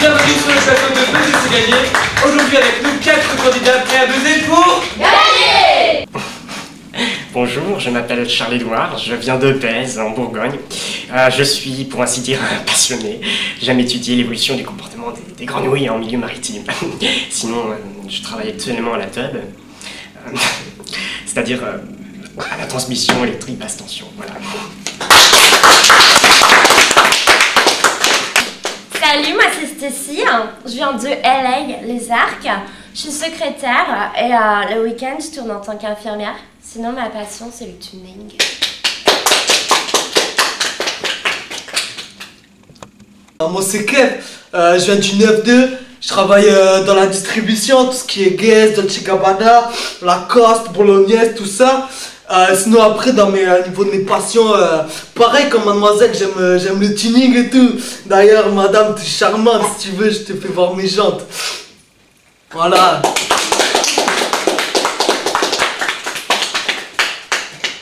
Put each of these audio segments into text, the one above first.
bienvenue sur le plateau de Buzzer c'est gagné. Aujourd'hui avec nous 4 candidats prêts à buzzer pour gagner. Bonjour, je m'appelle Charles-Édouard, je viens de Bèze, en Bourgogne. Je suis, pour ainsi dire, passionné. J'aime étudier l'évolution du comportement des grenouilles en milieu maritime. Sinon, je travaille actuellement à la TUB, c'est-à-dire à la transmission électrique basse tension, voilà. Salut, moi c'est Stacy, je viens de LA, les Arcs. Je suis secrétaire et le week-end je tourne en tant qu'infirmière. Sinon ma passion c'est le tuning. Moi c'est Kev, je viens du 9-2, je travaille dans la distribution, tout ce qui est Guess, Dolce Gabbana, Lacoste, Bolognaise, tout ça. Sinon après dans niveau de mes passions, pareil comme mademoiselle, j'aime le tuning et tout. D'ailleurs madame t'es charmante, si tu veux je te fais voir mes jantes. Voilà.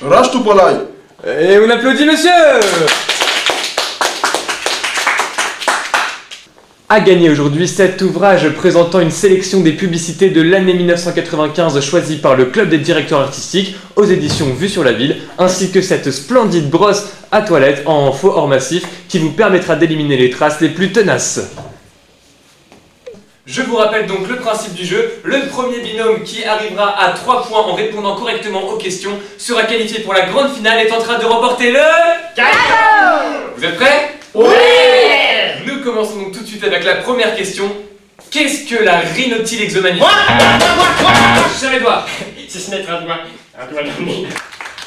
Rage tout palais. Et on applaudit monsieur. A gagné aujourd'hui cet ouvrage présentant une sélection des publicités de l'année 1995 choisies par le Club des directeurs artistiques aux éditions Vue sur la ville, ainsi que cette splendide brosse à toilette en faux or massif qui vous permettra d'éliminer les traces les plus tenaces. Je vous rappelle donc le principe du jeu. Le premier binôme qui arrivera à 3 points en répondant correctement aux questions sera qualifié pour la grande finale et tentera de remporter le cadeau. Vous êtes prêts? Oui. Nous commençons donc tout de suite avec la première question. Qu'est-ce que la rhinotylexomanie? Charles-Édouard. C'est se mettre un doigt dans le nez.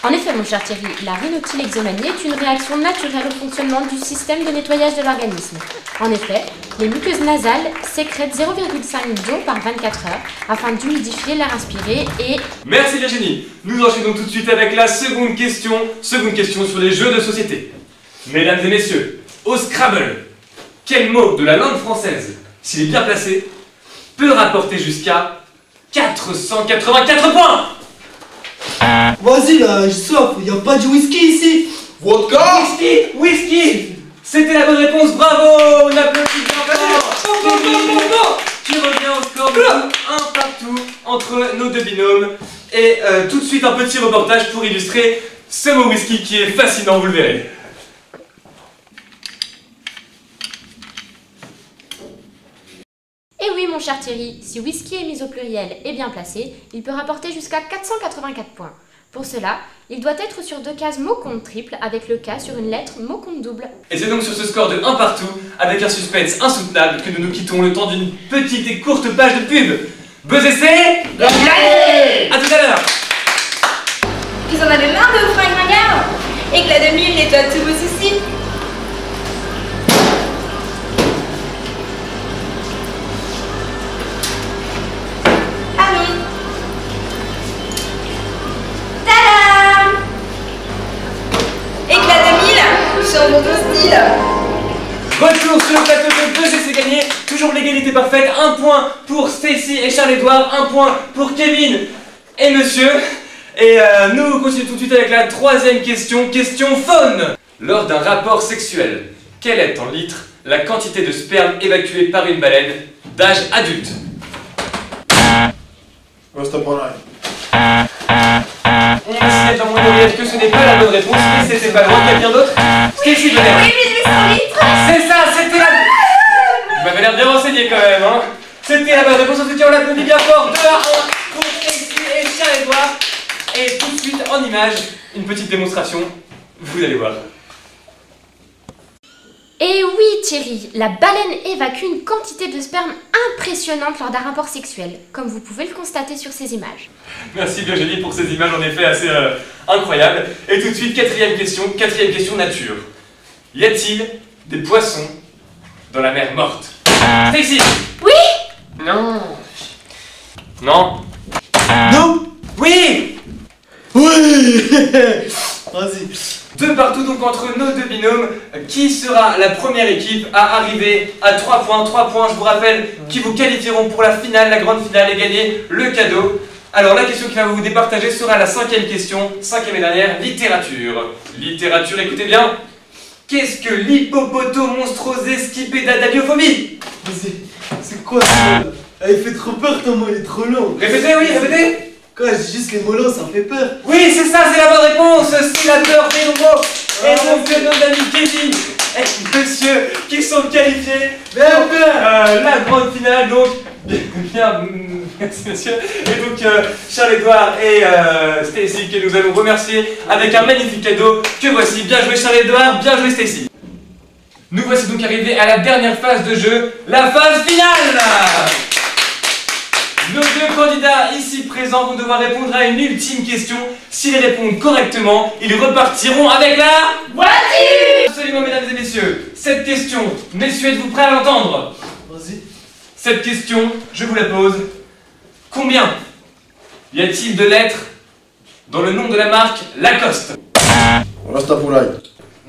En effet mon cher Thierry, la rhinotylexomanie est une réaction naturelle au fonctionnement du système de nettoyage de l'organisme. En effet, les muqueuses nasales sécrètent 0,5 d'eau par 24 heures afin d'humidifier l'air inspiré et... Merci Virginie. Nous enchaînons tout de suite avec la seconde question. Seconde question sur les jeux de société. Mesdames et messieurs, au Scrabble, quel mot de la langue française, s'il est bien placé, peut rapporter jusqu'à 484 points? Vas-y là, j'ai soif, y'a pas du whisky ici. Vodka. Whisky. C'était la bonne réponse, bravo. On applaudit bien fort. Tu reviens au score de 1 partout entre nos deux binômes. Et tout de suite un petit reportage pour illustrer ce mot whisky qui est fascinant, vous le verrez. Et oui mon cher Thierry, si whisky est mis au pluriel et bien placé, il peut rapporter jusqu'à 484 points. Pour cela, il doit être sur 2 cases mot compte triple avec le K sur une lettre mot compte double. Et c'est donc sur ce score de 1 partout, avec un suspense insoutenable, que nous nous quittons le temps d'une petite et courte page de pub. Buzzer c'est gagné. À tout à l'heure. Vous en avez marre de vous faire une bagarre? Éclat de mille nettoie tous vos soucis. Allons. Tadam! Éclat de mille, chambre ton style. Retour sur le plateau de Buzzer c'est gagné. Toujours l'égalité parfaite. 1 point pour Stacy et Charles-Édouard. 1 point pour Kevin et monsieur. Et nous continuons tout de suite avec la troisième question. Question faune. Lors d'un rapport sexuel, quelle est en litres la quantité de sperme évacuée par une baleine d'âge adulte? Reste palais. On décide dans mon oreillette que ce n'est pas la bonne réponse, mais c'était pas loin. Quelqu'un d'autre? Stacy, venez. Oui, 1800 litres. C'est ça, c'était la... Vous m'avez l'air bien renseigné quand même, hein. C'était la bonne réponse, en tout cas on l'applaudit bien fort. 2 à 1 pour Stacy et Charles-Édouard. Et tout de suite en image, une petite démonstration, vous allez voir. Et oui Thierry, la baleine évacue une quantité de sperme impressionnante lors d'un rapport sexuel, comme vous pouvez le constater sur ces images. Merci Virginie pour ces images en effet assez incroyables. Et tout de suite, quatrième question nature. Y a-t-il des poissons dans la mer morte? Stacy. Oui. Non. Non. Non. Oui. Oui. Vas-y. 2 partout donc entre nos deux binômes. Qui sera la première équipe à arriver à 3 points? 3 points, je vous rappelle, qui vous qualifieront pour la finale, la grande finale, et gagner le cadeau. Alors la question qui va vous départager sera la 5e question, 5e et dernière, littérature. Littérature, écoutez bien. Qu'est-ce que l'hippopotomonstrosesquipédadaliophobie? C'est quoi ça? Il fait trop peur ton mot, il est trop long. Répétez, oui, répétez. Quoi, j'ai juste les mots longs, ça me fait peur. Oui, c'est ça, c'est la bonne réponse. C'est la peur des mots. Et donc, nos amis Kevin et monsieur qui sont qualifiés pour la grande finale. Donc, bien, merci monsieur. Et donc, Charles-Édouard et Stacy que nous allons remercier avec un magnifique cadeau que voici. Bien joué Charles-Édouard, bien joué Stacy. Nous voici donc arrivés à la dernière phase de jeu, la phase finale. Nos deux candidats ici présents vont devoir répondre à une ultime question. S'ils répondent correctement, ils repartiront avec la voiture. Absolument, mesdames et messieurs. Cette question, messieurs, êtes-vous prêts à l'entendre? Vas-y. Cette question, je vous la pose. Combien y a-t-il de lettres dans le nom de la marque Lacoste? Rastapolaï.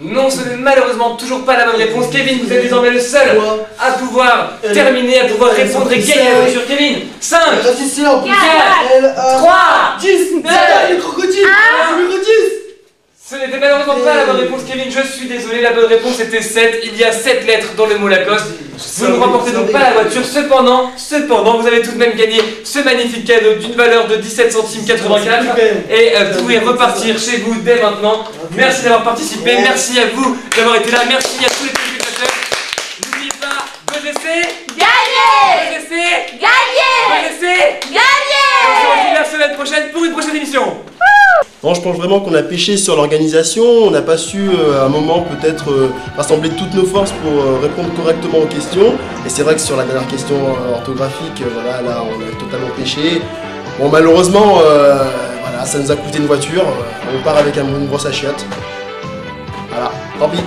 Non, ce n'est malheureusement toujours pas la bonne réponse. Kevin, vous êtes désormais le seul à pouvoir terminer, à pouvoir répondre et gagner la voiture. Kevin, 5, 3, 10, 9, le crocodile, numéro 10. Ce n'était malheureusement pas la bonne réponse, Kevin, je suis désolé, la bonne réponse était 7. Il y a 7 lettres dans le mot Lacoste. Vous ne remportez donc pas la voiture, cependant, vous avez tout de même gagné ce magnifique cadeau d'une valeur de 17 centimes 84 et vous pouvez repartir chez vous dès maintenant. Merci d'avoir participé, merci à vous d'avoir été là, merci à tous les téléspectateurs. N'oubliez pas, BGC, Gagné! BGC, Gagné! BGC, Gagné! on se retrouve la semaine prochaine pour une prochaine émission. Non, je pense vraiment qu'on a pêché sur l'organisation, on n'a pas su à un moment peut-être rassembler toutes nos forces pour répondre correctement aux questions. Et c'est vrai que sur la dernière question orthographique, voilà, là on a totalement pêché. Bon, malheureusement, voilà, ça nous a coûté une voiture, on part avec une brosse à chiottes. Voilà, tant pis.